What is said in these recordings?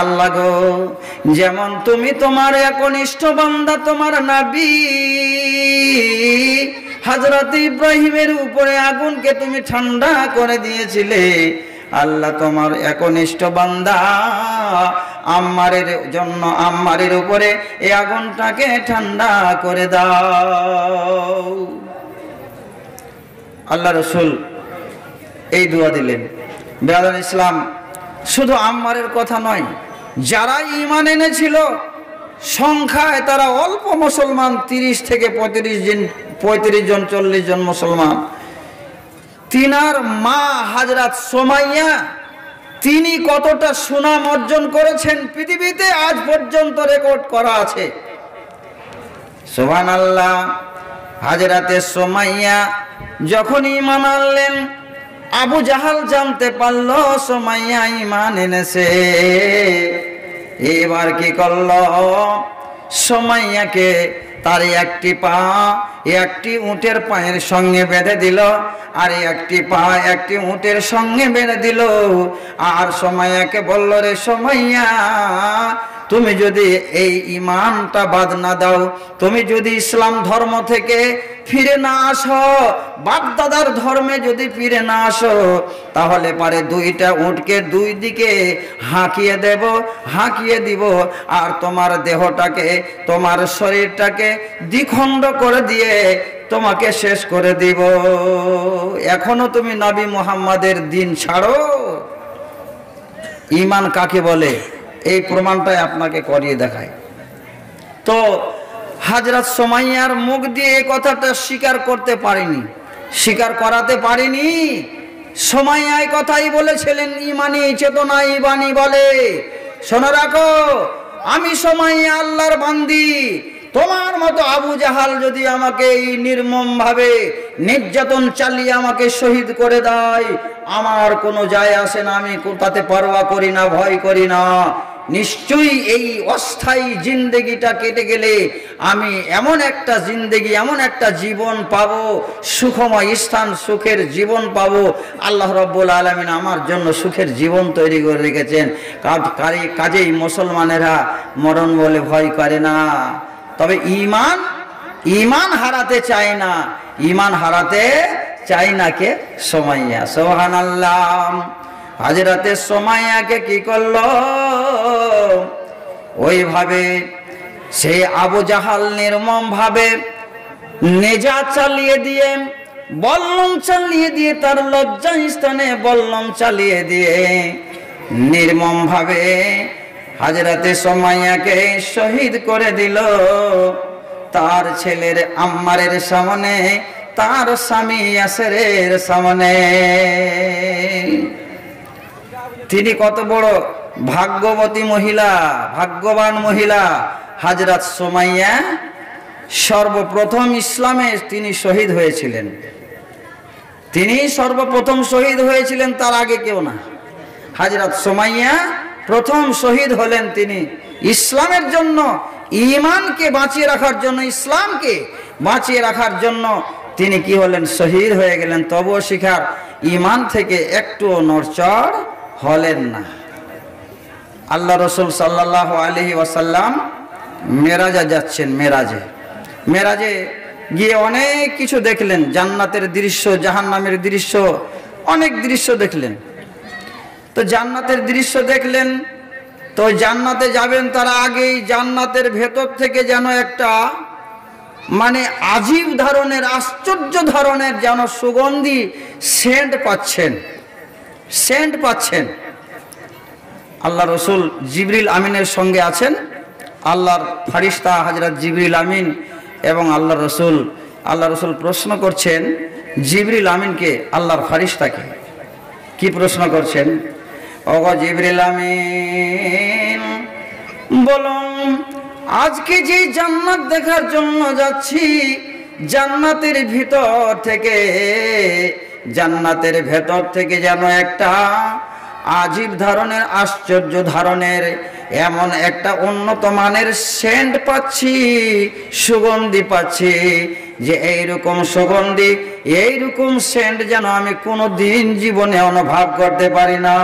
আল্লাহ গো, যেমন তুমি তোমার একনিষ্ঠ বান্দা তোমার নবী হযরত ইব্রাহিমের উপরে আগুনকে তুমি ঠান্ডা করে দিয়েছিলে, আল্লাহ তোমার একনিষ্ঠ বান্দা আম্মারের জন্য আম্মারের উপরে এই আগুনটাকে ঠান্ডা করে দাও। আল্লাহ রসুল এই দোয়া দিলেন। ব্রাদার ইসলাম, শুধু আম্মারের কথা নয়, যারা ঈমান এনেছিল সংখ্যায় তারা অল্প মুসলমান, 30 থেকে 35 জন 40 জন মুসলমান। তিনার মা হযরত সুমাইয়া, তিনি কতটা সুনাম অর্জন করেছেন পৃথিবীতে আজ পর্যন্ত রেকর্ড করা আছে। সুবহানাল্লাহ। হযরতে সুমাইয়া যখন ঈমান আনলেন, আবু জাহাল জানতে পারল সুমাইয়া ঈমান এনেছে। এবার কি করল, সুমাইয়াকে তার একটি পা একটি উটের পায়ের সঙ্গে বেঁধে দিল, আর একটি পা একটি উটের সঙ্গে বেঁধে দিল। আর সুমাইয়াকে বলল, রে সুমাইয়া, তুমি যদি এই ঈমানটা বাদ না দাও, তুমি যদি ইসলাম ধর্ম থেকে ফিরে না আসো, বাপ দাদার ধর্মে যদি ফিরে না আসো, তাহলে পারে দুইটা উটকে দুই দিকে হাঁকিয়ে দিব, আর তোমার দেহটাকে, তোমার শরীরটাকে দ্বিখণ্ড করে দিয়ে তোমাকে শেষ করে দিব। এখনো তুমি নবী মুহাম্মাদের দিন ছাড়ো? ঈমান কাকে বলে এই প্রমাণটাই আপনাকে করিয়ে দেখায়। তো হযরত সুমাইয়ার মুখ দিয়ে এই কথাটা স্বীকার করতে পারিনি, স্বীকার করাতে পারিনি। সুমাইয়া এই কথাই বলেছিলেন, ঈমানি চেতনা ঈমানি বলে, শোনো রাখো, আমি সুমাইয়া আল্লাহর বান্দি। তোমার মতো আবু জাহাল যদি আমাকে এই নির্মম ভাবে নির্যাতন চালিয়ে আমাকে শহীদ করে দেয়, আমার কোনো যায় আসে না, আমি তাতে পরোয়া করি না, ভয় করি না। নিশ্চয়ই এই অস্থায়ী জিন্দেগিটা কেটে গেলে আমি এমন একটা জিন্দেগি, এমন একটা জীবন পাবো, সুখময় স্থান, সুখের জীবন পাবো। আল্লাহ রাব্বুল আলামিন আমার জন্য সুখের জীবন তৈরি করে রেখেছেন। কাজেই মুসলমানেরা মরণ বলে ভয় করে না। তবে ঈমান হারাতে চায় না, ঈমান হারাতে চাই না কে? সুমাইয়া। সুবহানাল্লাহ। হযরতে সুমাইয়াকে কি করলো, ওইভাবে সে আবু জাহাল নির্মম ভাবে নেজা চালিয়ে দিয়ে, বল্লম চালিয়ে দিয়ে, তার লজ্জা স্থানে বল্লম চালিয়ে দিয়ে নির্মম ভাবে হযরতে সুমাইয়াকে শহীদ করে দিল। তার ছেলের আম্মারের সামনে, তার স্বামী ইয়াসেরের সামনে। তিনি কত বড় ভাগ্যবতী মহিলা, ভাগ্যবান মহিলা হযরত সুমাইয়া। সর্বপ্রথম ইসলামে তিনি শহীদ হয়েছিলেন, তিনি সর্বপ্রথম শহীদ হয়েছিলেন, তার আগে কেউ না। হযরত সুমাইয়া প্রথম শহীদ হলেন। তিনি ইসলামের জন্য, ঈমানকে বাঁচিয়ে রাখার জন্য, ইসলামকে বাঁচিয়ে রাখার জন্য তিনি কি হলেন? শহীদ হয়ে গেলেন। তবুও শিখার ঈমান থেকে একটুও নড়চড় হলেন না। আল্লাহ রসুল সাল্লাল্লাহু আলাইহি ওয়াসাল্লাম মেরাজে যাচ্ছেন। মেরাজে গিয়ে অনেক কিছু দেখলেন, জান্নাতের দৃশ্য, জাহান্নামের দৃশ্য, অনেক দৃশ্য দেখলেন। তো জান্নাতের দৃশ্য দেখলেন, তো জান্নাতে যাবেন তার আগেই জান্নাতের ভেতর থেকে যেন একটা মানে আজীব ধরনের, আশ্চর্য ধরনের যেন সুগন্ধি সেন্ট পাচ্ছেন। আল্লাহ রসুল জিবরিল আমিনের সঙ্গে আছেন, আল্লাহর ফারিস্তা হযরত জিবরিল আমিন এবং আল্লাহ রসুল প্রশ্ন করছেন জিবরিল আমিনকে, আল্লাহর ফারিস্তাকে। কি প্রশ্ন করছেন? ওগো জিবরিল আমিন, বলুন আজকে যে জান্নাত দেখার জন্য যাচ্ছি, জান্নাতের ভেতর থেকে যেন একটা আজীব ধরনের, আশ্চর্য ধরনের এমন একটা উন্নত মানের সেন্ট পাচ্ছি, সুগন্ধি পাচ্ছি, যে এইরকম সুগন্ধি, এইরকম সেন্ট যেন আমি কোনো দিন জীবনে অনুভব করতে পারি না।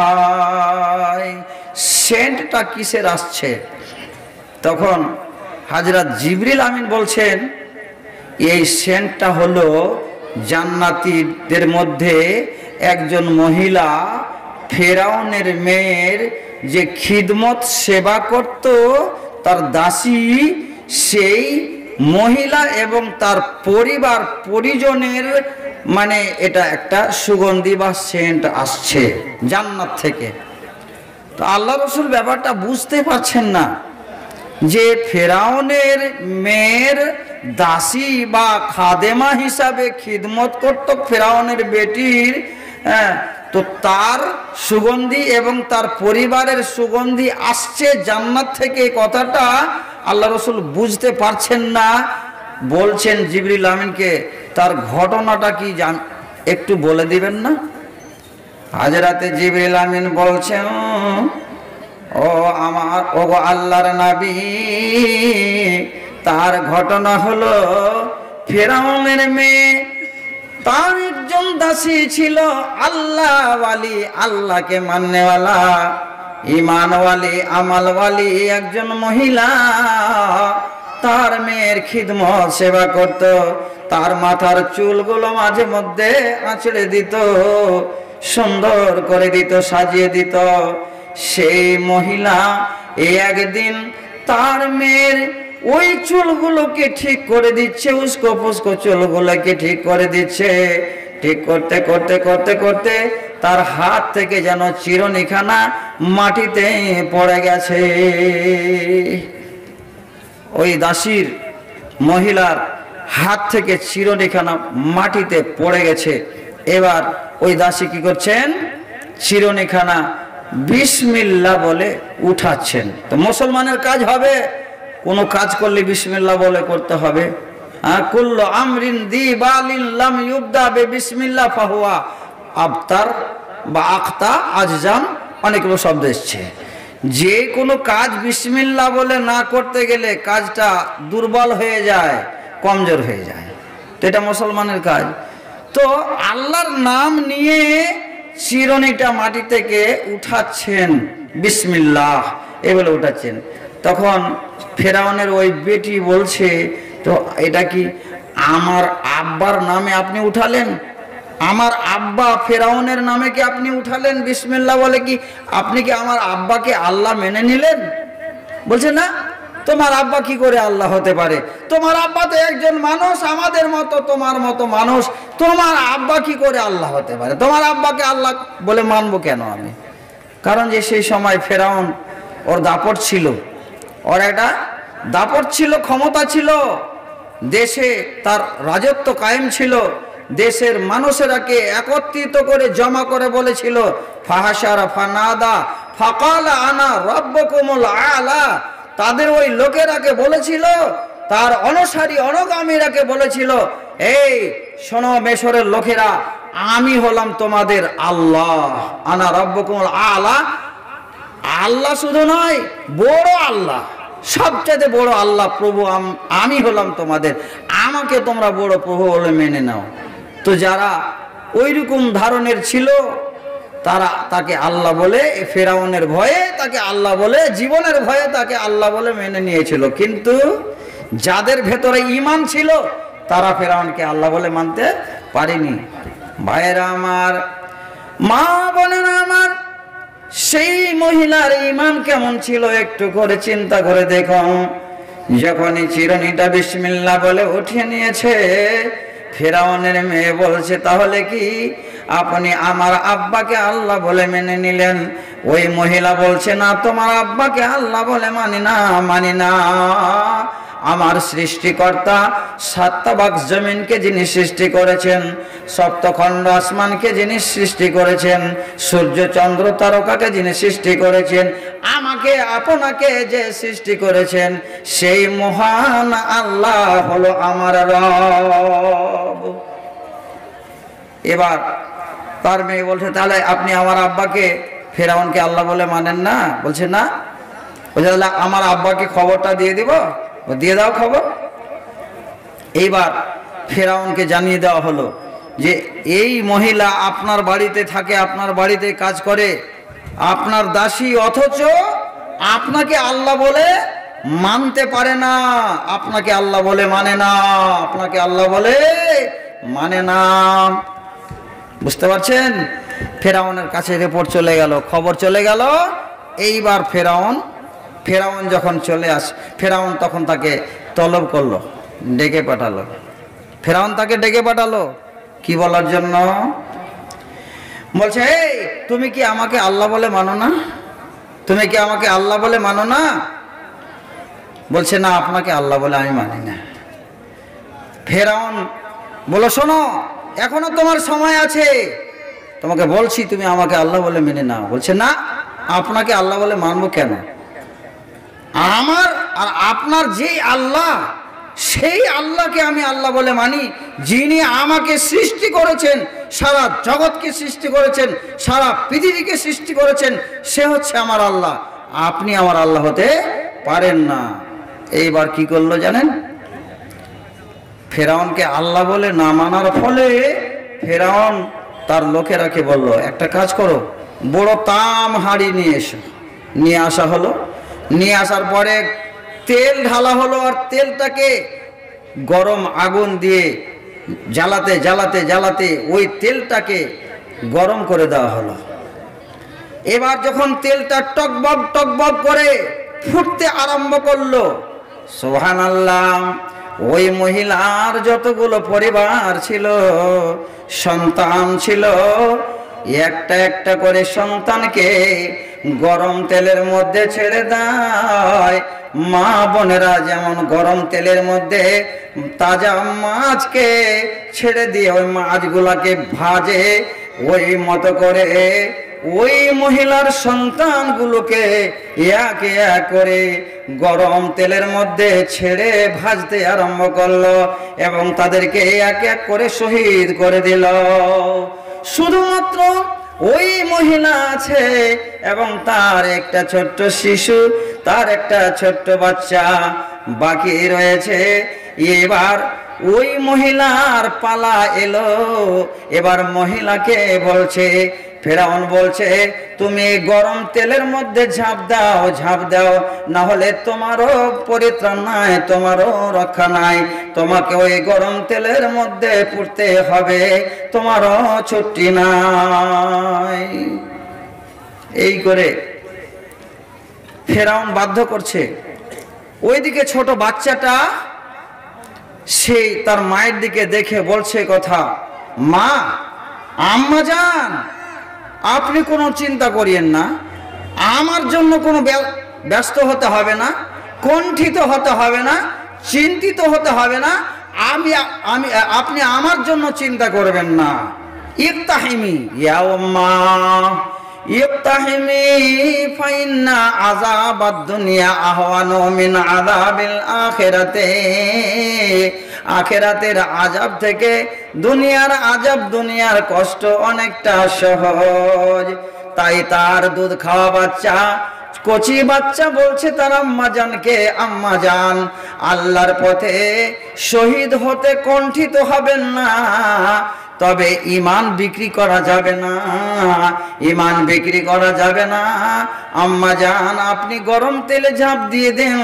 সেন্টটা কিসের আসছে? তখন হযরত জিবরিল আমিন বলছেন, এই সেন্টটা হলো জান্নাতীদের মধ্যে একজন মহিলা ফেরাউনের মেয়ের যে খিদমত সেবা করত, তার দাসী, সেই মহিলা এবং তার পরিবার পরিজনের মানে এটা একটা সুগন্ধি বা সেন্ট আসছে জান্নাত থেকে। তো আল্লাহ রসুল ব্যাপারটা বুঝতে পারছেন না যে ফেরাউনের মেয়ের দাসী বা খাদেমা হিসাবে খিদমত করত ফেরাউনের বেটির, তো তার সুগন্ধি এবং তার পরিবারের সুগন্ধি আসছে জান্নাত থেকে, কথাটা আল্লাহ রসুল বুঝতে পারছেন না। বলছেন জিবরিল আমিনকে, তার ঘটনাটা কি একটু বলে দিবেন না? হযরতে জিবরিল আমিন বলছেন, ও আমার ও আল্লাহর নবী, তার ঘটনা হলো ফেরাউনের মেয়ে, তার একজন দাসী ছিল আল্লাহওয়ালি, আল্লাহকে মাননেওয়ালা, ঈমানওয়ালি, আমলওয়ালি একজন মহিলা। তার মেয়ের খিদমত সেবা করত, তার মাথার চুলগুলো মাঝে মধ্যে আঁচড়ে দিত, সুন্দর করে দিত, সাজিয়ে দিত। সেই মহিলা একদিন তার মেয়ের ওই চুলগুলোকে ঠিক করে দিচ্ছে, উস্কো ফুস্কো চুলগুলোকে ঠিক করে দিচ্ছে। ঠিক করতে করতে করতে করতে তার হাত থেকে যেন চিরুনিখানা মাটিতে পড়ে গেছে। ওই দাসীর মহিলার হাত থেকে চিরুনিখানা মাটিতে পড়ে গেছে। এবার ওই দাসী কি করছেন? চিরুনিখানা বিসমিল্লাহ বলে উঠাচ্ছেন। তো মুসলমানের কাজ হবে, কোনো কাজ করলে বিসমিল্লাহ বলে করতে হবে। কুল্লু আমরিন দিবালিন লাম ইউবদা বিসমিল্লাহ ফাহুয়া আবতার বা আখতা আজজাম, অনেকগুলো শব্দ এসছে। যে কোনো কাজ বিসমিল্লাহ বলে না করতে গেলে কাজটা দুর্বল হয়ে যায়, কমজোর হয়ে যায়। তো এটা মুসলমানের কাজ। তো আল্লাহর নাম নিয়ে চিরুনিটা মাটি থেকে উঠাচ্ছেন, বিসমিল্লাহ এই বলে উঠাচ্ছেন। তখন ফেরাউনের ওই বেটি বলছে, তো এটা কি আমার আব্বার নামে আপনি উঠালেন? আমার আব্বা ফেরাউনের নামে কি আপনি উঠালেন বিসমিল্লাহ বলে? কি আপনি কি আমার আব্বাকে আল্লাহ মেনে নিলেন? বলছে না, তোমার আব্বা কি করে আল্লাহ হতে পারে? তোমার আব্বা তো একজন মানুষ, আমাদের মতো, তোমার মতো মানুষ। তোমার আব্বা কি করে আল্লাহ হতে পারে? তোমার আব্বাকে আল্লাহ বলে মানবো কেন আমি? কারণ যে সেই সময় ফেরাউন ওর দাপট ছিল, ওর একটা দাপট ছিল, ক্ষমতা ছিল, দেশে তার রাজত্ব কায়েম ছিল। দেশের মানুষেরাকে একত্রিত করে জমা করে বলেছিল, ফাহাশারা ফানাদা ফাকালা আনা রাব্বুকুমুল আলা। তাদের ওই লোকেরাকে বলেছিল, তার অনুসারী অনুগামীরাকে বলেছিল, এই শোনো মিশরের লোকেরা, আমি হলাম তোমাদের আল্লাহ, আনা রাব্বুকুমুল আলা। আল্লাহ শুধু নয়, বড় আল্লাহ, সবচেয়ে বড় আল্লাহ, প্রভু আমি হলাম তোমাদের, আমাকে তোমরা বড় প্রভু বলে মেনে নাও। তো যারা ওইরকম ধারণের ছিল তারা তাকে আল্লাহ বলে, ফেরাউনের ভয়ে তাকে আল্লাহ বলে, জীবনের ভয়ে তাকে আল্লাহ বলে মেনে নিয়েছিল। কিন্তু যাদের ভেতরে ঈমান ছিল তারা ফেরাউনকে আল্লাহ বলে মানতে পারেনি। ভাইয়েরা আমার, মা বোনেরা আমার, সেই মহিলার ঈমান কেমন ছিল একটু করে চিন্তা করে দেখুন। যখনই চিরুনিটা বিসমিল্লাহ বলে উঠিয়ে নিয়েছে, ফেরাউনের মেয়ে বলছে, তাহলে কি আপনি আমার আব্বাকে আল্লাহ বলে মেনে নিলেন? ওই মহিলা বলছে, না, তোমার আব্বাকে আল্লাহ বলে মানি না, মানি না। আমার সৃষ্টিকর্তা সাতটা জমিনকে যিনি সৃষ্টি করেছেন, সপ্তখণ্ড আসমানকে যিনি সৃষ্টি করেছেন, সূর্য চন্দ্র তারকাকে যিনি সৃষ্টি করেছেন, আমাকে আপনাকে যে সৃষ্টি করেছেন, সেই মহান আল্লাহ হলো আমার রব। এবার তার মেয়ে বলছে, তাহলে আপনি আমার আব্বাকে, ফেরাউনকে আল্লাহ বলে মানেন না? বলছে না। বলছে, তাহলে আমার আব্বাকে খবরটা দিয়ে দিব। দিয়ে দাও খবর। এইবার ফেরাউনকে জানিয়ে দেওয়া হলো যে এই মহিলা আপনার বাড়িতে থাকে, আপনার বাড়িতে কাজ করে, আপনার দাসী, অথচ আপনাকে আল্লাহ বলে মানতে পারে না, আপনাকে আল্লাহ বলে মানে না, আপনাকে আল্লাহ বলে মানে না। বুঝতে পারছেন? ফেরাউনের কাছে রিপোর্ট চলে গেল, খবর চলে গেল। এইবার ফেরাউন যখন চলে আসে, ফেরাউন তখন তাকে তলব করলো, ডেকে পাঠালো। ফেরাউন তাকে ডেকে পাঠালো কি বলার জন্য? বলছে, এই তুমি কি আমাকে আল্লাহ বলে মানো না? তুমি কি আমাকে আল্লাহ বলে মানো না? বলছে, না, আপনাকে আল্লাহ বলে আমি মানি না। ফেরাউন বলো, শোনো, এখনো তোমার সময় আছে, তোমাকে বলছি তুমি আমাকে আল্লাহ বলে মেনে নাও। বলছে, না, আপনাকে আল্লাহ বলে মানবো কেন? আমার আর আপনার যে আল্লাহ, সেই আল্লাহকে আমি আল্লাহ বলে মানি, যিনি আমাকে সৃষ্টি করেছেন, সারা জগৎকে সৃষ্টি করেছেন, সারা পৃথিবীকে সৃষ্টি করেছেন, সে হচ্ছে আমার আল্লাহ। আপনি আমার আল্লাহ হতে পারেন না। এইবার কি করলো জানেন? ফেরাউনকে আল্লাহ বলে না মানার ফলে ফেরাউন তার লোকেরাকে বলল, একটা কাজ করো, বড় তাম হাঁড়ি নিয়ে এসো। নিয়ে আসা হলো। নিয়ে আসার পরে তেল ঢালা হলো, আর তেলটাকে গরম আগুন দিয়ে জ্বালাতে জ্বালাতে জ্বালাতে ওই তেলটাকে গরম করে দেওয়া হলো। এবার যখন তেলটা টকবক টকবক করে ফুটতে আরম্ভ করলো, সুবহানাল্লাহ, ওই মহিলার যতগুলো পরিবার ছিল, সন্তান ছিল, একটা একটা করে সন্তানকে গরম তেলের মধ্যে ছেড়ে দেয়। মা বোনেরা যেমন গরম তেলের মধ্যে তাজা মাছকে ছেড়ে দিয়ে ওই মাছগুলাকে ভাজে, ওই মতো করে ওই মহিলার সন্তানগুলোকে এক এক করে গরম তেলের মধ্যে ছেড়ে ভাজতে আরম্ভ করলো এবং তাদেরকে এক এক করে শহীদ করে দিল। শুধুমাত্র ওই মহিলা আছে এবং তার একটা ছোট্ট শিশু, তার একটা ছোট্ট বাচ্চা বাকি রয়েছে। এবার ওই মহিলার পালা এলো। এবার মহিলাকে বলছে, ফেরাউন বলছে, তুমি গরম তেলের মধ্যে ঝাঁপ দাও, না হলে তোমারও পরিত্রাণ নাই, তোমারও রক্ষা নাই, তোমাকে ওই গরম তেলের মধ্যে পুড়তে হবে, তোমারও ছুটি নাই। এই করে ফেরাউন বাধ্য করছে। ওইদিকে ছোট বাচ্চাটা সেই তার মায়ের দিকে দেখে বলছে কথা, মা, আম্মা জান, আপনি কোনো চিন্তা করিয়েন না, আমার জন্য কোনো ব্যস্ত হতে হবে না, কণ্ঠিত হতে হবে না, চিন্তিত হতে হবে না, আপনি আমার জন্য চিন্তা করবেন না। ইফতাহিমি ইয়া উম্মা, ইফতাহিমি ফাইন্না আযাবাদ দুনিয়া আহওয়ানু মিন আযাবিল আখিরাতে। আখিরাতের আযাব থেকে দুনিয়ার আযাব, দুনিয়ার কষ্ট অনেকটা সহজ। তাই তার দুধ খাওয়া বাচ্চা, কচি বাচ্চা বলছে তার আম্মা জানকে, আম্মা জান, আল্লাহর পথে শহীদ হতে কণ্ঠিত হবেন না, তবে ঈমান বিক্রি করা যাবে না, ঈমান বিক্রি করা যাবে না। আম্মা জান, আপনি গরম তেলে ঝাঁপ দিয়ে দেন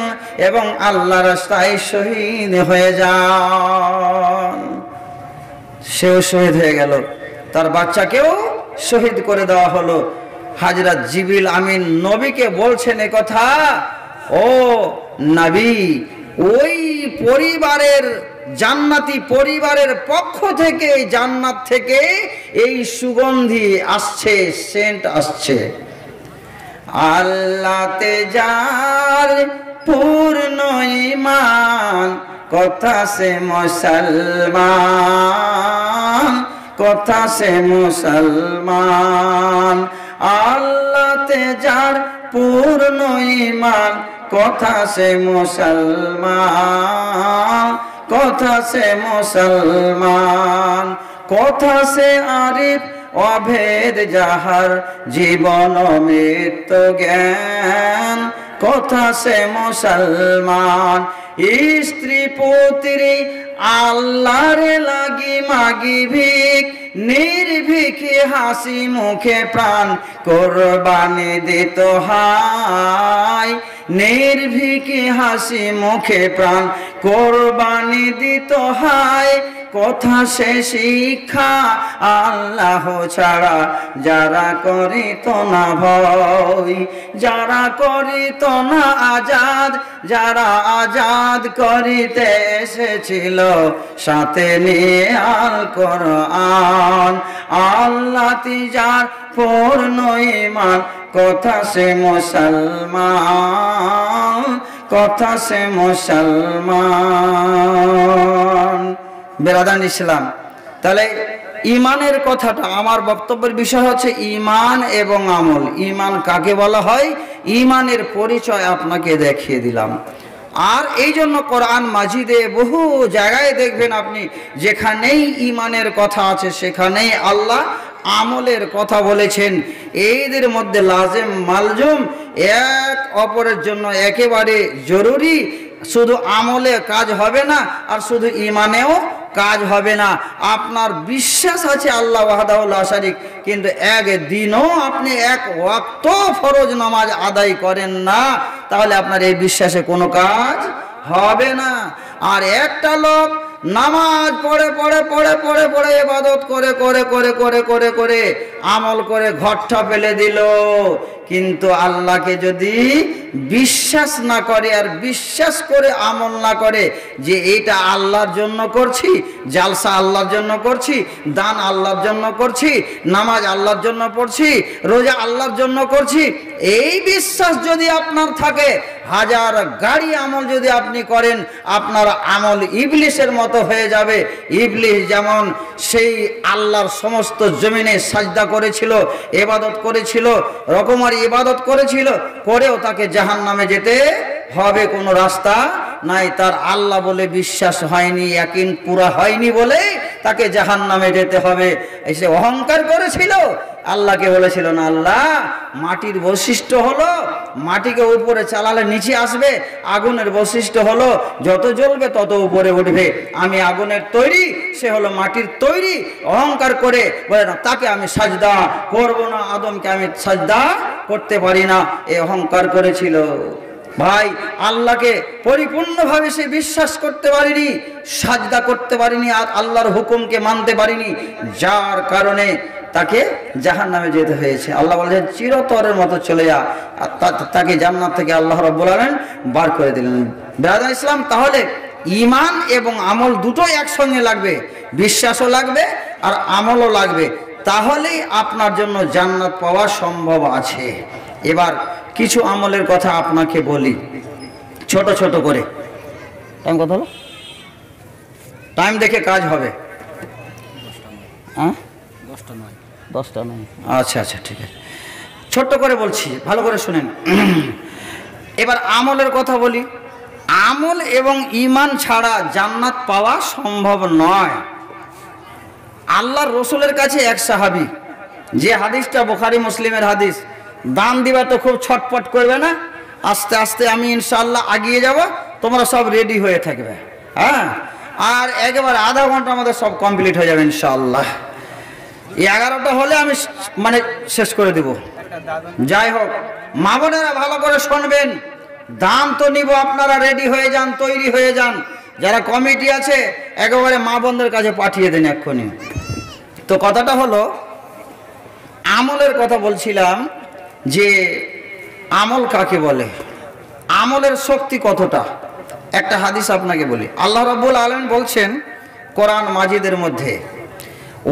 এবং আল্লাহর রাস্তায় শহীদ হয়ে যান। সেও শহীদ হয়ে গেল, তার বাচ্চাকেও শহীদ করে দেওয়া হলো। হযরত জিবরিল আমিন নবীকে বলছেন এ কথা, ও নবী, ওই পরিবারের, জান্নাতি পরিবারের পক্ষ থেকে, জান্নাত থেকে এই সুগন্ধি আসছে, সেন্ট আসছে। আল্লাহতে যার পূর্ণ ঈমান, কথা সে মুসলমান, কথা সে মুসলমান। আল্লাহতে যার পূর্ণ ঈমান, কথা সে মুসলমান, কথা সে মুসলমান। কথা সে আরিফ অভেদ যাহার, জীবন মৃত্যু জ্ঞান, কথা সে মুসলমান। স্ত্রী পুত্রী আল্লাহরে লাগি মাগি ভিক, নির্ভীকে হাসি মুখে প্রাণ কোরবানি দিত হায়, নির্ভীকে হাসি মুখে প্রাণ কোরবানি দিত হায়। কথা সে শিক্ষা আল্লাহ ছাড়া যারা করিত না ভয়, যারা করিত না আজাদ, যারা আজাদ করিতে এসেছিল সাথে নিয়ে আল কোরআন। আল্লাহ তিজার পূর্ণ ঈমান, কথা সে মুসলমান, কথা সে মুসলমান। বেরাদান ইসলাম, তাহলে ইমানের কথাটা, আমার বক্তব্যের বিষয় হচ্ছে ইমান এবং আমল। ইমান কাকে বলা হয়, ইমানের পরিচয় আপনাকে দেখিয়ে দিলাম। আর এই জন্য কোরআন মাজিদে বহু জায়গায় দেখবেন আপনি, যেখানেই ইমানের কথা আছে সেখানেই আল্লাহ আমলের কথা বলেছেন। এদের মধ্যে লাজেম মালজুম এক অপরের জন্য একেবারে জরুরি। শুধু আমলে কাজ হবে না, আর শুধু ইমানেও কাজ হবে না। আপনার বিশ্বাস আছে আল্লাহ ওয়াহদাহু লা শারীক, কিন্তু একদিনও আপনি এক ওয়াক্ত ফরজ নামাজ আদায় করেন না, তাহলে আপনার এই বিশ্বাসে কোনো কাজ হবে না। আর একটা লোক নামাজ পড়ে পড়ে পড়ে পড়ে পড়ে ইবাদত করে করে করে করে করে করে আমল করে ঘরটা ফেলে দিল, কিন্তু আল্লাহকে যদি বিশ্বাস না করে আর বিশ্বাস করে আমল না করে যে এটা আল্লাহর জন্য করছি, জালসা আল্লাহর জন্য করছি, দান আল্লাহর জন্য করছি, নামাজ আল্লাহর জন্য পড়ছি, রোজা আল্লাহর জন্য করছি, এই বিশ্বাস যদি আপনার থাকে, হাজার গাড়ি আমল যদি আপনি করেন, আপনার আমল ইবলিসের মতো হয়ে যাবে। ইবলিস যেমন সেই আল্লাহর সমস্ত জমিনে সাজদা করেছিল, ইবাদত করেছিল, রকমারি ইবাদত করেছিল, করেও তাকে জাহান্নামে যেতে হবে, কোনো রাস্তা নাই। তার আল্লাহ বলে বিশ্বাস হয়নি, ইয়াকিন পুরা হয়নি বলে তাকে জাহান্নামে যেতে হবে। এসে অহংকার করেছিল, আল্লাহকে বলেছিল না, আল্লাহ মাটির বৈশিষ্ট্য হলো মাটিকে উপরে চালালে নিচে আসবে, আগুনের বৈশিষ্ট্য হলো যত জ্বলবে তত উপরে উঠবে, আমি আগুনের তৈরি, সে হলো মাটির তৈরি। অহংকার করে বলে না, তাকে আমি সাজদা করব না, আদমকে আমি সাজদা করতে পারি না, এই অহংকার করেছিল। ভাই, আল্লাহকে পরিপূর্ণভাবে সে বিশ্বাস করতে পারিনি, সাজদা করতে পারিনি, আর আল্লাহর হুকুমকে মানতে পারিনি, যার কারণে তাকে জাহান্নামে যেতে হয়েছে। আল্লাহ বলেছেন চিরতরের মতো চলে যা, তাকে জান্নাত থেকে আল্লাহ রাব্বুল আলামিন বার করে দিলেন। ব্রাদার ইসলাম, তাহলে ঈমান এবং আমল দুটোই একসঙ্গে লাগবে, বিশ্বাসও লাগবে আর আমলও লাগবে, তাহলেই আপনার জন্য জান্নাত পাওয়া সম্ভব আছে। এবার কিছু আমলের কথা আপনাকে বলি ছোট ছোট করে। টাইম কত হলো? টাইম দেখে কাজ হবে। হ্যাঁ, 10টা নয়। আচ্ছা আচ্ছা, ঠিক আছে, ছোট্ট করে বলছি, ভালো করে শুনেন। এবার আমলের কথা বলি। আমল এবং ঈমান ছাড়া জান্নাত পাওয়া সম্ভব নয়। আল্লাহর রসুলের কাছে এক সাহাবী, যে হাদিসটা বুখারী মুসলিমের হাদিস, দান দিবা তো খুব ছটপট করবে না, আস্তে আস্তে আমি ইনশাআল্লাহ এগিয়ে যাব, তোমরা সব রেডি হয়ে থাকবে, হ্যাঁ, আর একেবারে আধা ঘন্টা আমাদের সব কমপ্লিট হয়ে যাবে ইনশাআল্লাহ। 11টা হলে আমি মানে শেষ করে দেব। যাই হোক, মা বোনেরা ভালো করে শুনবেন, দান তো নিব, আপনারা রেডি হয়ে যান, তৈরি হয়ে যান। যারা কমিটি আছে একেবারে মা বোনদের কাছে পাঠিয়ে দেন এক্ষুনি। তো কথাটা হলো, আমলের কথা বলছিলাম, যে আমল কাকে বলে, আমলের শক্তি কতটা। একটা হাদিস আপনাকে বলি। আল্লাহ রাব্বুল আলামিন বলছেন কোরআন মাজিদের মধ্যে,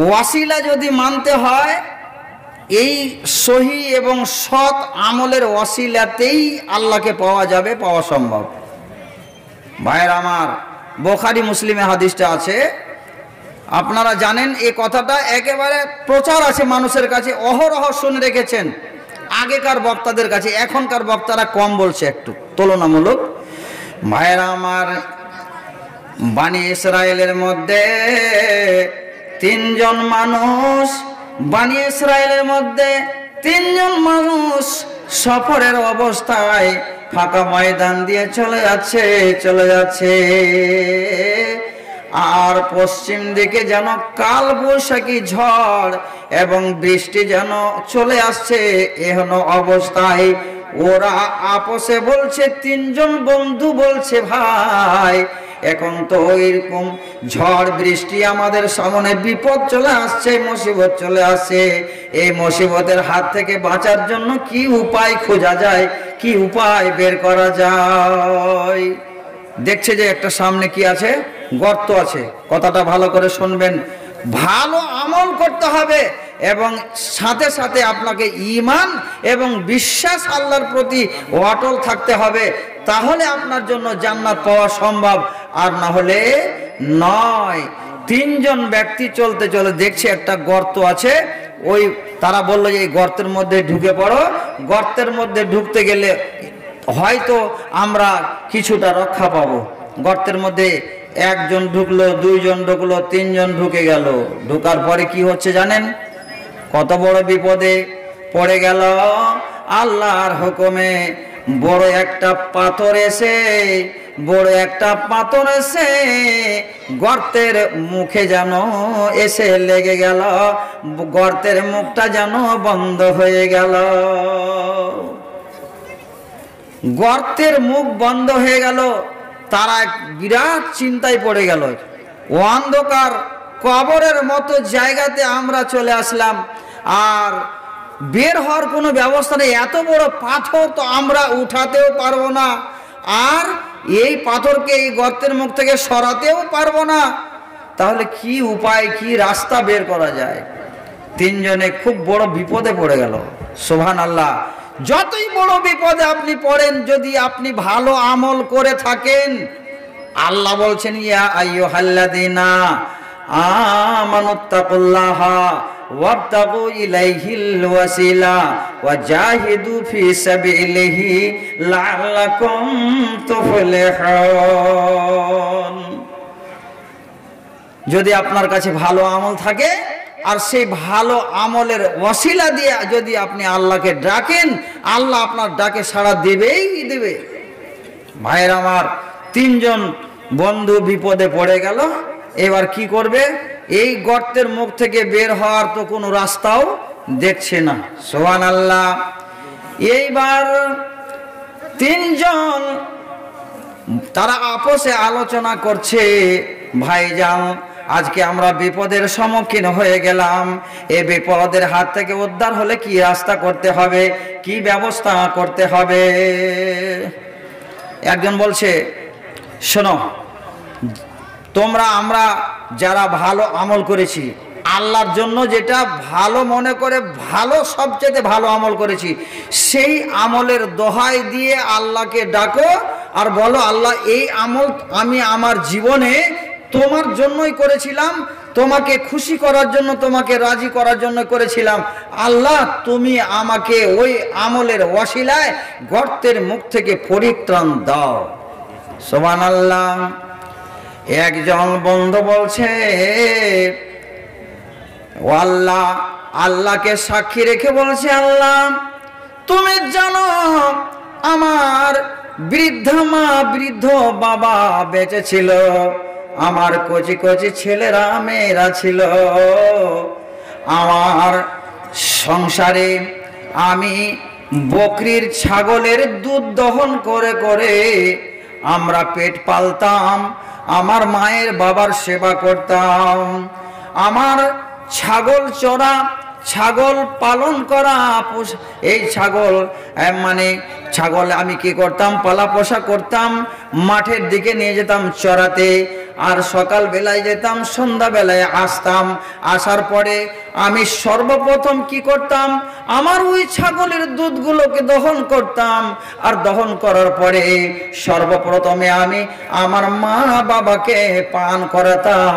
ওয়াসিলা যদি মানতে হয়, এই সহি এবং সৎ আমলের ওয়াসিলাতেই আল্লাহকে পাওয়া যাবে, পাওয়া সম্ভব। ভাইয়ের আমার, বুখারী মুসলিমে হাদিসটা আছে, আপনারা জানেন এই কথাটা একেবারে প্রচার আছে মানুষের কাছে, অহরহ শুনে রেখেছেন আগেকার বক্তাদের কাছে। এখনকার বক্তারা কম বলছে একটু তুলনামূলক। ভাইয়েরা আমার, বানি ইসরায়েলের মধ্যে 3 জন মানুষ, বানি ইসরায়েলের মধ্যে 3 জন মানুষ সফরের অবস্থায় ফাঁকা ময়দান দিয়ে চলে যাচ্ছে। আর পশ্চিম দিকে যেন কাল বৈশাখী ঝড় এবং বৃষ্টি যেন চলে আসছে এহেন অবস্থায় ওরা আপসে বলছে, তিনজন বন্ধু বলছে, ভাই এখন তো এরকম ঝড় বৃষ্টি আমাদের সামনে, বিপদ চলে আসছে, মুসিবত চলে আসছে, এই মুসিবতের হাত থেকে বাঁচার জন্য কি উপায় খোঁজা যায়, কি উপায় বের করা যায়। দেখছে যে একটা সামনে কি আছে, গর্ত আছে। কথাটা ভালো করে শুনবেন, ভালো আমল করতে হবে এবং সাথে সাথে আপনাকে ঈমান এবং বিশ্বাস আল্লাহর প্রতি অটল থাকতে হবে, তাহলে আপনার জন্য জান্নাত পাওয়া সম্ভব, আর না হলে নয়। তিনজন ব্যক্তি চলতে চলে দেখছে একটা গর্ত আছে, ওই তারা বললো যে এই গর্তের মধ্যে ঢুকে পড়ো। গর্তের মধ্যে ঢুকতে গেলে হয়তো আমরা কিছুটা রক্ষা পাবো। গর্তের মধ্যে একজন ঢুকলো, দুইজন ঢুকলো, তিনজন ঢুকে গেল। ঢুকার পরে কি হচ্ছে জানেন? কত বড় বিপদে পড়ে গেল। আল্লাহর হুকুমে বড় একটা পাথর এসে গর্তের মুখে যেন এসে লেগে গেল, গর্তের মুখটা যেন বন্ধ হয়ে গেল। গর্তের মুখ বন্ধ হয়ে গেল, তারা এক বিরাট চিন্তায় পড়ে গেল। অন্ধকার কবরের মতো জায়গাতে আমরা চলে আসলাম, আর বের হওয়ার কোনো ব্যবস্থা নেই। এত বড় পাথর তো আমরা উঠাতেও পারবো না, আর এই পাথরকে এই গর্তের মুখ থেকে সরাতেও পারবো না। তাহলে কি উপায়, কি রাস্তা বের করা যায়? তিনজনে খুব বড় বিপদে পড়ে গেল। সুবহানাল্লাহ। যতই বড় বিপদে আপনি পড়েন, যদি আপনি ভালো আমল করে থাকেন, আল্লাহ বলছেন ইয়া আইয়ুহাল্লাযীনা আমানুত্তাকুল্লাহা ওয়াবতাগু ইলাইহিল ওয়াসিলা ওয়াজাহিদু ফি সাবিলিহি লাআল্লাকুম তুফলিহুন। যদি আপনার কাছে ভালো আমল থাকে আর সেই ভালো আমলের ওয়াসিলা দিয়ে যদি আপনি আল্লাহকে ডাকেন, আল্লাহ আপনার ডাকে সাড়া দেবেই দেবে। ভাইয়ের আমার, তিনজন বন্ধু বিপদে পড়ে গেল। এবার কি করবে? এই গর্তের মুখ থেকে বের হওয়ার তো কোনো রাস্তাও দেখছে না। সুবহানাল্লাহ। এইবার তিনজন তারা আপসে আলোচনা করছে, ভাইজান আজকে আমরা বিপদের সম্মুখীন হয়ে গেলাম, এই বিপদের হাত থেকে উদ্ধার হলে কি রাস্তা করতে হবে, কি ব্যবস্থা করতে হবে। একজন বলছে, শোনো, আমরা যারা ভালো আমল করেছি, আল্লাহর জন্য যেটা ভালো মনে করে ভালো, সবচেয়ে ভালো আমল করেছি, সেই আমলের দোহাই দিয়ে আল্লাহকে ডাকো আর বলো, আল্লাহ এই আমল আমি আমার জীবনে তোমার জন্যই করেছিলাম, তোমাকে খুশি করার জন্য, তোমাকে রাজি করার জন্য করেছিলাম। আল্লাহ তুমি আমাকে ওই আমলের ওয়াসিলায় গর্তের মুখ থেকে পরিত্রাণ দাও। সুবহানাল্লাহ। একজন বন্ধু বলছে, ও আল্লাহ, আল্লাহকে সাক্ষী রেখে বলছে, আল্লাহ তুমি জানো আমার বৃদ্ধ মা বৃদ্ধ বাবা বেঁচে ছিল, আমার কচি কচি ছেলেরা মেয়েরা ছিল, আমার সংসারে আমি বকরির ছাগলের দুধ দহন করে করে আমরা পেট পালতাম, আমার মায়ের বাবার সেবা করতাম, আমার ছাগল চড়া, ছাগল পালন করা, এই ছাগল ছাগল আমি কি করতাম, পালা পোষা করতাম, মাঠের দিকে নিয়ে যেতাম চড়াতে, আর সকাল বেলায় যেতাম, সন্ধ্যা বেলায় আসতাম। আসার পরে আমি সর্বপ্রথম কি করতাম, আমার ওই ছাগলের দুধগুলোকে দহন করতাম, আর দহন করার পরে সর্বপ্রথমে আমি আমার মা বাবাকে পান করাতাম,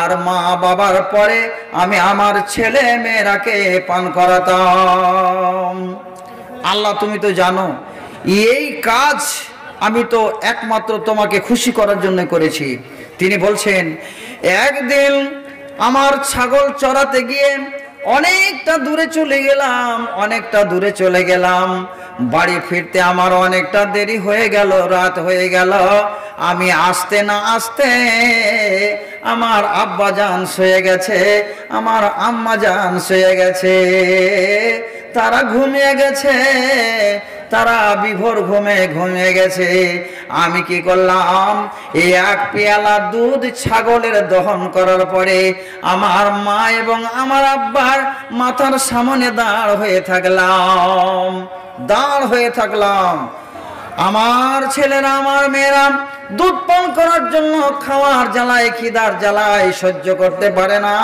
আর মা বাবার পরে আমি আমার ছেলে মেয়েরাকে পান করাতাম। আল্লাহ তুমি তো জানো এই কাজ আমি তো একমাত্র তোমাকে খুশি করার জন্য করেছি। তিনি বলছেন, একদিন আমার ছাগল চড়াতে গিয়ে অনেকটা দূরে চলে গেলাম, বাড়ি ফিরতে আমার অনেকটা দেরি হয়ে গেল, রাত হয়ে গেল। আমি আসতে না আসতে আমার আব্বা জান শুয়ে গেছে, আমার আম্মা জান শুয়ে গেছে, তারা ঘুমিয়ে গেছে, তারা বিভোর ঘুমিয়ে গেছে। আমি কি করলাম, এই এক পেয়ালা দুধ ছাগলের দহন করার পরে আমার মা এবং আমার আব্বার মাথার সামনে দাঁড় হয়ে থাকলাম। আমার ছেলেরা আমার মেয়েরা দুধ পান করার জন্য খাওয়ার জ্বালায়, খিদার জ্বালায় সহ্য করতে পারে না,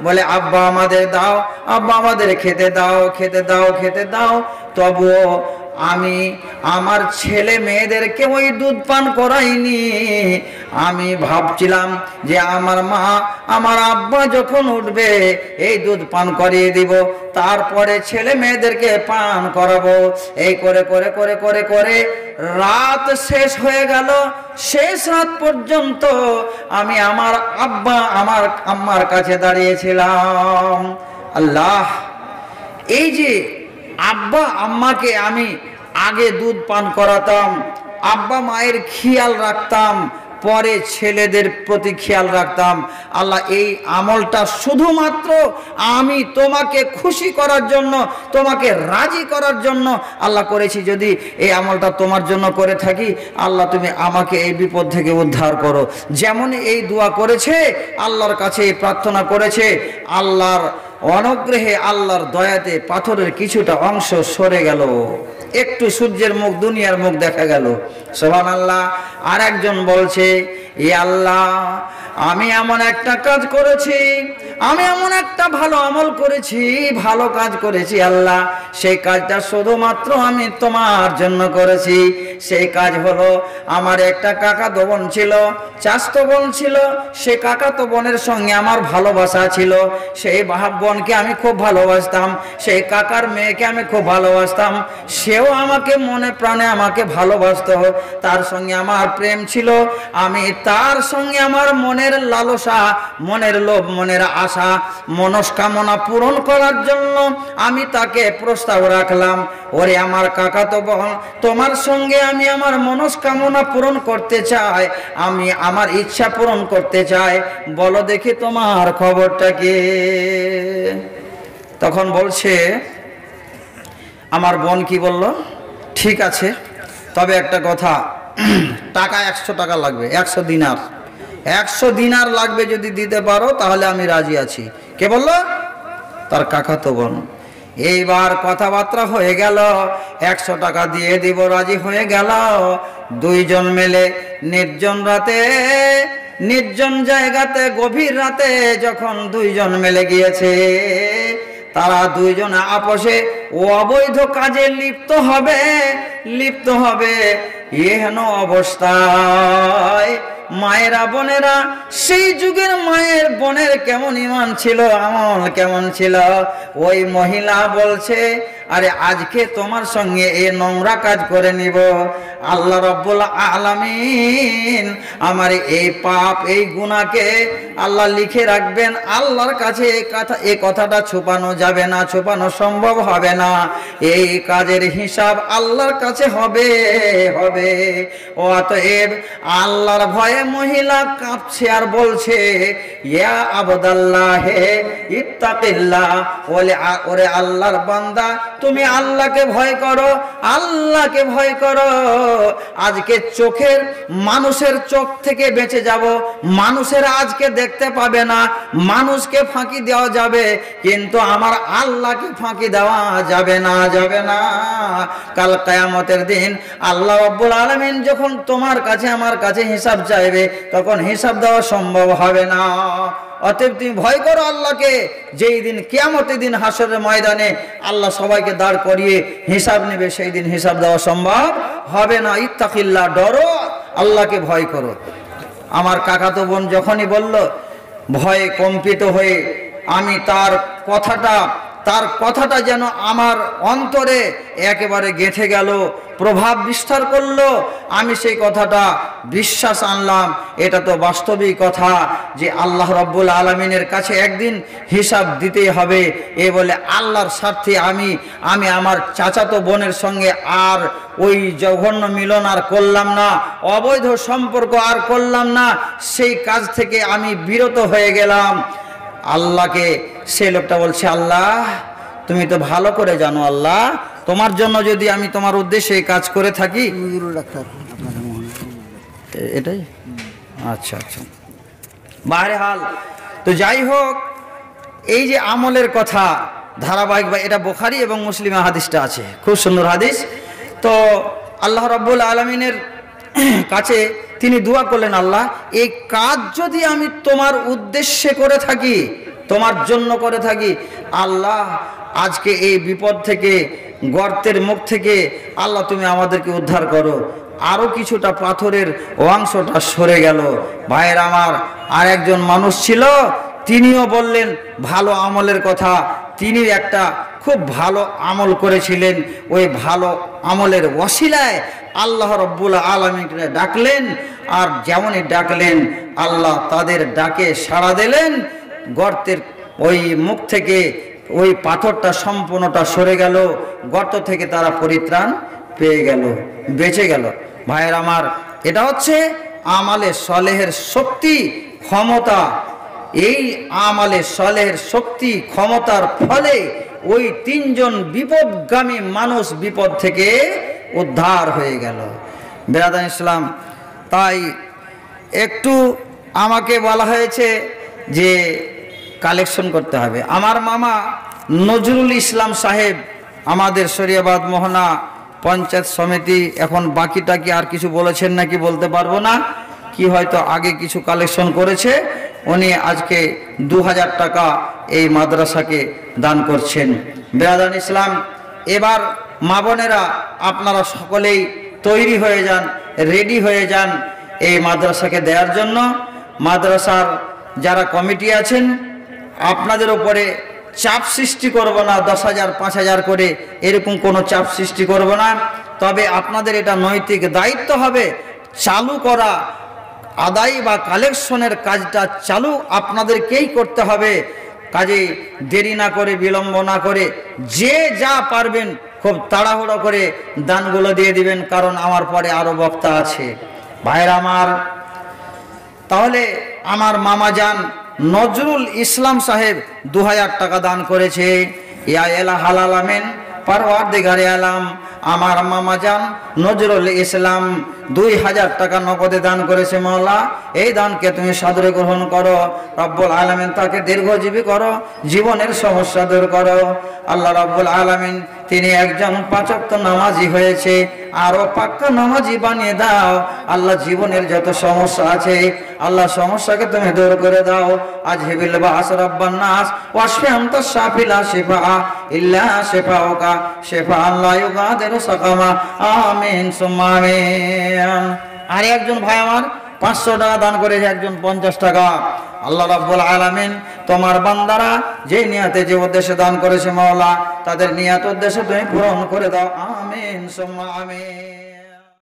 বলে আব্বা আমাদের দাও, আব্বা আমাদের খেতে দাও। তবুও আমি আমার ছেলে মেয়েদেরকে ওই দুধ পান করাইনি। আমি ভাবছিলাম যে আমার মা আমার আব্বা যখন উঠবে এই দুধ পান করিয়ে দিব, তারপরে ছেলে মেয়েদেরকে পান করাবো। এই করে করে করে করে করে রাত শেষ হয়ে গেল। শেষ রাত পর্যন্ত আমি আমার আব্বা আমার আম্মার কাছে দাঁড়িয়েছিলাম। আল্লাহ, এই যে আব্বা আম্মাকে আমি আগে দুধ পান করাতাম, আব্বা মায়ের খেয়াল রাখতাম, পরে ছেলেদের প্রতি খেয়াল রাখতাম। আল্লাহ, এই আমলটা শুধুমাত্র আমি তোমাকে খুশি করার জন্য, তোমাকে রাজি করার জন্য আল্লাহ করেছি। যদি এই আমলটা তোমার জন্য করে থাকি, আল্লাহ তুমি আমাকে এই বিপদ থেকে উদ্ধার করো। যেমন এই দোয়া করেছে, আল্লাহর কাছে প্রার্থনা করেছে, আল্লাহর অনুগ্রহে আল্লাহর দয়াতে পাথরের কিছুটা অংশ সরে গেল, একটু সূর্যের মুখ দুনিয়ার মুখ দেখা গেল। সুবহানাল্লাহ। আর একজন বলছে, ই আল্লাহ, আমি এমন একটা কাজ করেছি, আমি এমন একটা ভালো আমল করেছি, ভালো কাজ করেছি আল্লাহ, সেই কাজটা শুধুমাত্র আমি তোমার জন্য করেছি। সেই কাজ হলো, আমার একটা কাকাতো বোন ছিল, চাচাতো বোন ছিল, সেই কাকাতো বোনের সঙ্গে আমার ভালোবাসা ছিল। সেই বোনকে আমি খুব ভালোবাসতাম, সেই কাকার মেয়েকে আমি খুব ভালোবাসতাম, সেও আমাকে মনে প্রাণে আমাকে ভালোবাসতো, তার সঙ্গে আমার প্রেম ছিল। আমি তার সঙ্গে আমার মনের লালসা, মনের লোভ, মনের আশা, মনস্কামনা পূরণ করার জন্য আমি তাকে প্রস্তাব রাখলাম, ওরে আমার কাকাতো বোন, তোমার সঙ্গে আমি আমার মনস্কামনা পূরণ করতে চাই, আমি আমার ইচ্ছা পূরণ করতে চাই, বলো দেখি তোমার খবরটা কি? তখন বলছে, আমার বোন কি বলল, ঠিক আছে, তবে একটা কথা, টাকা 100 টাকা লাগবে, 100 দিনার, 100 দিনার লাগবে, যদি দিতে পারো তাহলে আমি রাজি আছি। কে বলল? তার কাকাতো বোন। এইবার কথাবার্তা হয়ে গেল, 100 টাকা দিয়ে দিব, রাজি হয়ে গেল। দুইজন মিলে নির্জন রাতে, নির্জন জায়গাতে, গভীর রাতে যখন দুইজন মিলে গিয়েছে, তারা দুইজনে আপোষে অবৈধ কাজে লিপ্ত হবে। এহেন অবস্থায় মায়েরা, বোনেরা, সেই যুগের মায়ের বোনের কেমন ঈমান ছিল, আমল কেমন ছিল, ওই মহিলা বলছে, আরে আজকে তোমার সঙ্গে এই নোংরা কাজ করে নিব, আল্লাহ রাব্বুল আলামিন আমার এই পাপ, এই গুনাহকে আল্লাহ লিখে রাখবেন, আল্লাহর কাছে এই কথাটা ছুপানো যাবে না, ছুপানো সম্ভব হবে না, এই কাজের হিসাব আল্লাহর কাছে হবে। অতএব আল্লাহর ভয়ে মহিলা কাঁপছে আর বলছে, ইয়া আবদাল্লাহ, ইত্তাকিল্লাহ, ওরে আল্লাহর বান্দা, তুমি আল্লাহকে ভয় করো, আল্লাহকে ভয় করো। আজকে মানুষের চোখ থেকে বেঁচে যাব, মানুষের আজকে দেখতে পাবে না, মানুষকে ফাঁকি দেওয়া যাবে, কিন্তু আমার আল্লাহকে ফাঁকি দেওয়া যাবে না। কাল কিয়ামতের দিন আল্লাহ রাব্বুল আলামিন যখন তোমার কাছে আমার কাছে হিসাব চাইবে, তখন হিসাব দেওয়া সম্ভব হবে না। অতএব তুমি ভয় করো আল্লাহকে, যেই দিন কিয়ামতের দিন হাসরের ময়দানে আল্লাহ সবাইকে দাঁড় করিয়ে হিসাব নেবে, সেই দিন হিসাব দেওয়া সম্ভব হবে না। ইত্তাকিল্লাহ, ডরো, আল্লাহকে ভয় করো। আমার কাকাতো বোন যখনই বলল, ভয়ে কম্পিত হয়ে আমি তার কথাটা তার কথাটা যেন আমার অন্তরে একেবারে গেঁথে গেল, প্রভাব বিস্তার করলো। আমি সেই কথাটা বিশ্বাস আনলাম, এটা তো বাস্তবিক কথা যে আল্লাহ রাব্বুল আলামিনের কাছে একদিন হিসাব দিতেই হবে। এ বলে আল্লাহর স্বার্থে আমি আমার চাচাতো বোনের সঙ্গে আর ওই জঘন্য মিলন আর করলাম না, অবৈধ সম্পর্ক আর করলাম না, সেই কাজ থেকে আমি বিরত হয়ে গেলাম। আল্লাহকে সেই লোকটা বলছে, আল্লাহ তুমি তো ভালো করে জানো, আল্লাহ তোমার জন্য যদি আমি তোমার উদ্দেশ্যে কাজ করে থাকি। এটাই আচ্ছা আচ্ছা, বাহরে হাল। তো যাই হোক, এই যে আমলের কথা ধারাবাহিক, বা এটা বুখারী এবং মুসলিমে হাদিসটা আছে, খুব সুন্দর হাদিস। তো আল্লাহ রাব্বুল আলামিনের কাছে তিনি দোয়া করলেন, আল্লাহ এই কাজ যদি আমি তোমার উদ্দেশ্যে করে থাকি, তোমার জন্য করে থাকি, আল্লাহ আজকে এই বিপদ থেকে, গর্তের মুখ থেকে আল্লাহ তুমি আমাদেরকে উদ্ধার করো। আরও কিছুটা পাথরের অংশটা সরে গেল। ভাইয়ের আমার, আর একজন মানুষ ছিল, তিনিও বললেন ভালো আমলের কথা। তিনি একটা খুব ভালো আমল করেছিলেন, ওই ভালো আমলের ওসিলায় আল্লাহ রাব্বুল আলামিনকে ডাকলেন, আর যেমনই ডাকলেন আল্লাহ তাদের ডাকে সাড়া দিলেন। গর্তের ওই মুখ থেকে ওই পাথরটা সম্পূর্ণটা সরে গেল, গর্ত থেকে তারা পরিত্রাণ পেয়ে গেল, বেঁচে গেল। ভাইয়ের আমার, এটা হচ্ছে আমালে সলেহের শক্তি, ক্ষমতা। এই আমালে সলেহের শক্তি, ক্ষমতার ফলে ওই তিনজন বিপদগামী মানুষ বিপদ থেকে উদ্ধার হয়ে গেল। বেরাদান ইসলাম, তাই একটু আমাকে বলা হয়েছে যে কালেকশন করতে হবে। আমার মামা নজরুল ইসলাম সাহেব, আমাদের শরিয়াবাদ মোহনা পঞ্চায়েত সমিতি, এখন বাকিটা কি আর কিছু বলেছেন নাকি বলতে পারবো না, কি হয়তো আগে কিছু কালেকশন করেছে, উনি আজকে 2000 টাকা এই মাদ্রাসাকে দান করছেন। বেরাদান ইসলাম, এবার মা বোনেরা আপনারা সকলেই তৈরি হয়ে যান, রেডি হয়ে যান এই মাদ্রাসাকে দেওয়ার জন্য। মাদ্রাসার যারা কমিটি আছেন, আপনাদের উপরে চাপ সৃষ্টি করব না, 10,000 5,000 করে এরকম কোনো চাপ সৃষ্টি করব না। তবে আপনাদের এটা নৈতিক দায়িত্ব হবে চালু করা, আদায় বা কালেকশনের কাজটা চালু আপনাদেরকেই করতে হবে। কাজে দেরি না করে, বিলম্ব না করে, যে যা পারবেন খুব তাড়াহুড়ো করে দানগুলো দিয়ে দিবেন, কারণ আমার পরে আরো বক্তা আছে। ভাইরা আমার, তাহলে আমার মামা যান নজরুল ইসলাম সাহেব 2000 টাকা দান করেছে। ইয়া এলা হালাল আমিন পারওয়ারদিগারে আলাম। আমার মামা যান নজরুল ইসলাম 2000 টাকা নগদে দান করেছে। মাওলা, এই দানকে তুমি সাদরে গ্রহণ করো। রব্বুল আলামিন তাকে দীর্ঘজীবী করো, জীবনের সমস্যা দূর করো। আল্লাহ রব্বুল আলামিন তিনি একজন 5 ওয়াক্ত নামাজি হয়েছে, আরো পাক্কা নামাজি বানিয়ে দাও। আল্লাহ জীবনের যত সমস্যা আছে, আল্লাহ সমস্যাকে তুমি দূর করে দাও। আজহিবিল বাস রাব্বান নাস ওয়াশফি আনতা শাফি লা শিফা ইল্লা শিফাউকা শিফাআন লা ইউগাদিরু সাকামা। আমিন সুম্মা আমিন। আর একজন ভাই আমার 500 টাকা দান করেছে, একজন 50 টাকা। আল্লাহ রাব্বুল আলামিন তোমার বান্দারা যে নিয়তে যে উদ্দেশ্যে দান করেছে, মাওলা তাদের নিয়ত উদ্দেশ্য তুমি পূরণ করে দাও। আমিন সুম্মা আমিন।